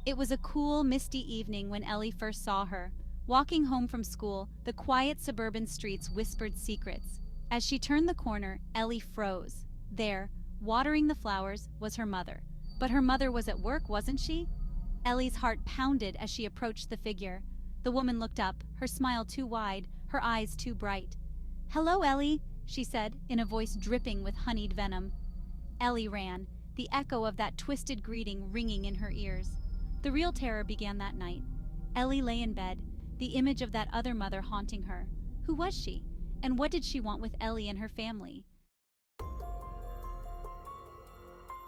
It was a cool, misty evening when Ellie first saw her. Walking home from school, the quiet suburban streets whispered secrets. As she turned the corner, Ellie froze. There, watering the flowers, was her mother. But her mother was at work, wasn't she? Ellie's heart pounded as she approached the figure. The woman looked up, her smile too wide, her eyes too bright. "Hello, Ellie," she said, in a voice dripping with honeyed venom. Ellie ran, the echo of that twisted greeting ringing in her ears. The real terror began that night. Ellie lay in bed, the image of that other mother haunting her. Who was she? And what did she want with Ellie and her family?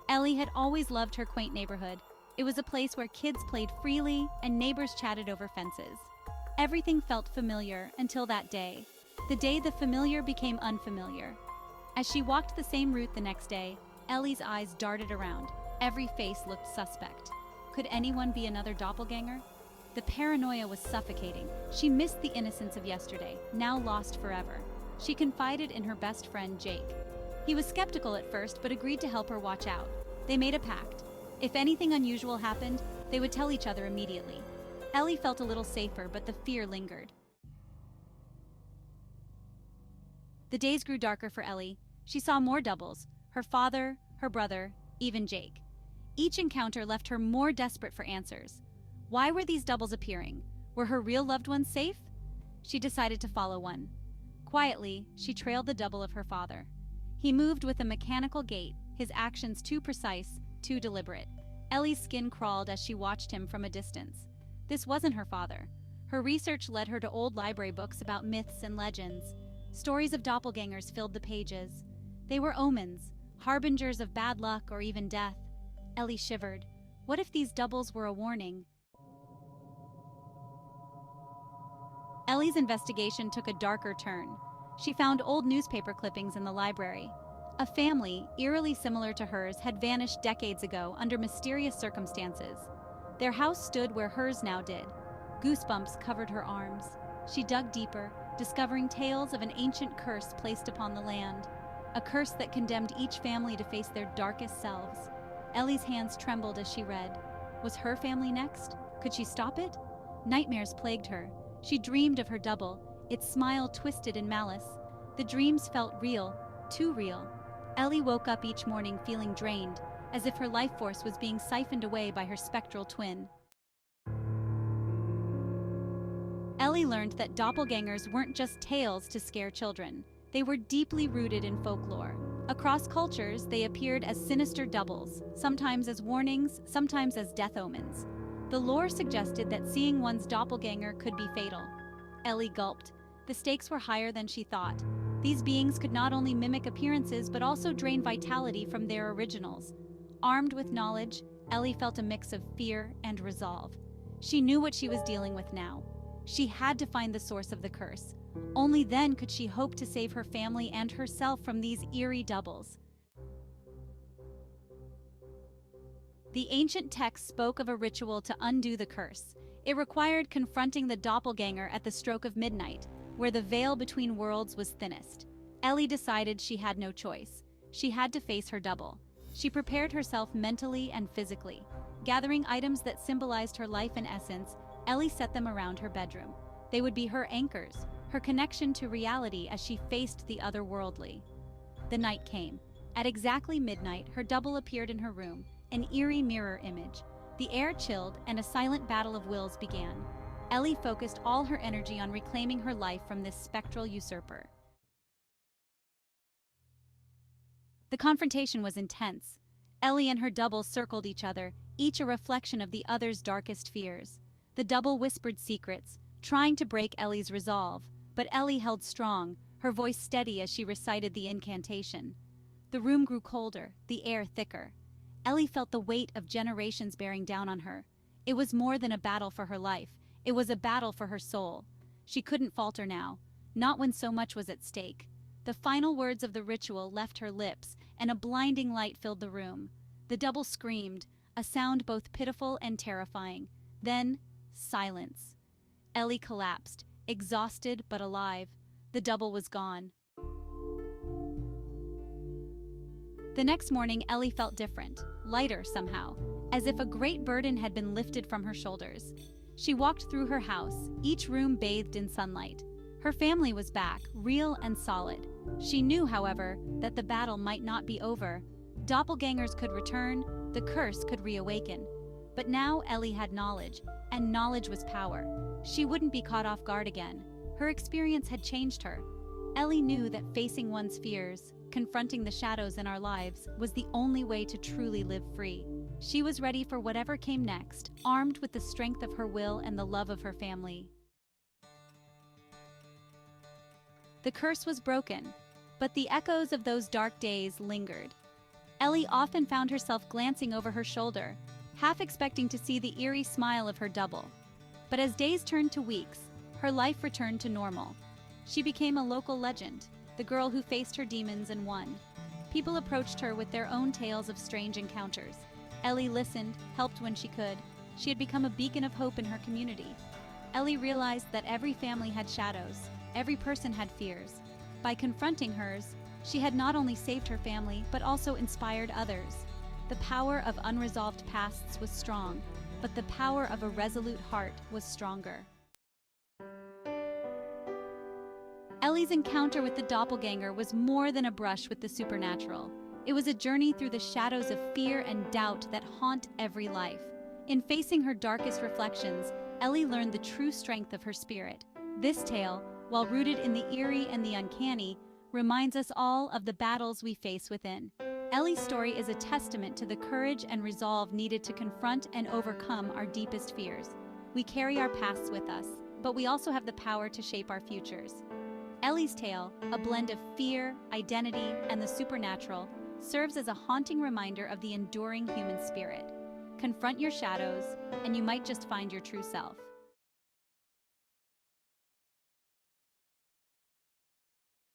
Ellie had always loved her quaint neighborhood. It was a place where kids played freely and neighbors chatted over fences. Everything felt familiar until that day. The day the familiar became unfamiliar. As she walked the same route the next day, Ellie's eyes darted around. Every face looked suspect. Could anyone be another doppelganger? The paranoia was suffocating. She missed the innocence of yesterday, now lost forever. She confided in her best friend, Jake. He was skeptical at first, but agreed to help her watch out. They made a pact. If anything unusual happened, they would tell each other immediately. Ellie felt a little safer, but the fear lingered. The days grew darker for Ellie. She saw more doubles, her father, her brother, even Jake. Each encounter left her more desperate for answers. Why were these doubles appearing? Were her real loved ones safe? She decided to follow one. Quietly, she trailed the double of her father. He moved with a mechanical gait, his actions too precise, too deliberate. Ellie's skin crawled as she watched him from a distance. This wasn't her father. Her research led her to old library books about myths and legends. Stories of doppelgangers filled the pages. They were omens, harbingers of bad luck or even death. Ellie shivered. What if these doubles were a warning? Ellie's investigation took a darker turn. She found old newspaper clippings in the library. A family, eerily similar to hers, had vanished decades ago under mysterious circumstances. Their house stood where hers now did. Goosebumps covered her arms. She dug deeper, discovering tales of an ancient curse placed upon the land. A curse that condemned each family to face their darkest selves. Ellie's hands trembled as she read. Was her family next? Could she stop it? Nightmares plagued her. She dreamed of her double, its smile twisted in malice. The dreams felt real, too real. Ellie woke up each morning feeling drained, as if her life force was being siphoned away by her spectral twin. Ellie learned that doppelgangers weren't just tales to scare children. They were deeply rooted in folklore. Across cultures, they appeared as sinister doubles, sometimes as warnings, sometimes as death omens. The lore suggested that seeing one's doppelganger could be fatal. Ellie gulped. The stakes were higher than she thought. These beings could not only mimic appearances but also drain vitality from their originals. Armed with knowledge, Ellie felt a mix of fear and resolve. She knew what she was dealing with now. She had to find the source of the curse. Only then could she hope to save her family and herself from these eerie doubles. The ancient text spoke of a ritual to undo the curse. It required confronting the doppelganger at the stroke of midnight, where the veil between worlds was thinnest. Ellie decided she had no choice. She had to face her double. She prepared herself mentally and physically. Gathering items that symbolized her life and essence, Ellie set them around her bedroom. They would be her anchors, her connection to reality as she faced the otherworldly. The night came. At exactly midnight, her double appeared in her room, an eerie mirror image. The air chilled and a silent battle of wills began. Ellie focused all her energy on reclaiming her life from this spectral usurper. The confrontation was intense. Ellie and her double circled each other, each a reflection of the other's darkest fears. The double whispered secrets, trying to break Ellie's resolve, but Ellie held strong, her voice steady as she recited the incantation. The room grew colder, the air thicker. Ellie felt the weight of generations bearing down on her. It was more than a battle for her life. It was a battle for her soul. She couldn't falter now, not when so much was at stake. The final words of the ritual left her lips, and a blinding light filled the room. The double screamed, a sound both pitiful and terrifying. Then, silence. Ellie collapsed, exhausted but alive. The double was gone. The next morning, Ellie felt different, lighter somehow. as if a great burden had been lifted from her shoulders. She walked through her house, each room bathed in sunlight. Her family was back, real and solid. She knew, however, that the battle might not be over. Doppelgangers could return, the curse could reawaken. But now Ellie had knowledge, and knowledge was power. She wouldn't be caught off guard again. Her experience had changed her. Ellie knew that facing one's fears, confronting the shadows in our lives, was the only way to truly live free. She was ready for whatever came next, armed with the strength of her will and the love of her family. The curse was broken, but the echoes of those dark days lingered. Ellie often found herself glancing over her shoulder, half expecting to see the eerie smile of her double. But as days turned to weeks, her life returned to normal. She became a local legend, the girl who faced her demons and won. People approached her with their own tales of strange encounters. Ellie listened, helped when she could. She had become a beacon of hope in her community. Ellie realized that every family had shadows, every person had fears. By confronting hers, she had not only saved her family, but also inspired others. The power of unresolved pasts was strong, but the power of a resolute heart was stronger. Ellie's encounter with the doppelganger was more than a brush with the supernatural. It was a journey through the shadows of fear and doubt that haunt every life. In facing her darkest reflections, Ellie learned the true strength of her spirit. This tale, while rooted in the eerie and the uncanny, reminds us all of the battles we face within. Ellie's story is a testament to the courage and resolve needed to confront and overcome our deepest fears. We carry our pasts with us, but we also have the power to shape our futures. Ellie's tale, a blend of fear, identity, and the supernatural, serves as a haunting reminder of the enduring human spirit. Confront your shadows, and you might just find your true self.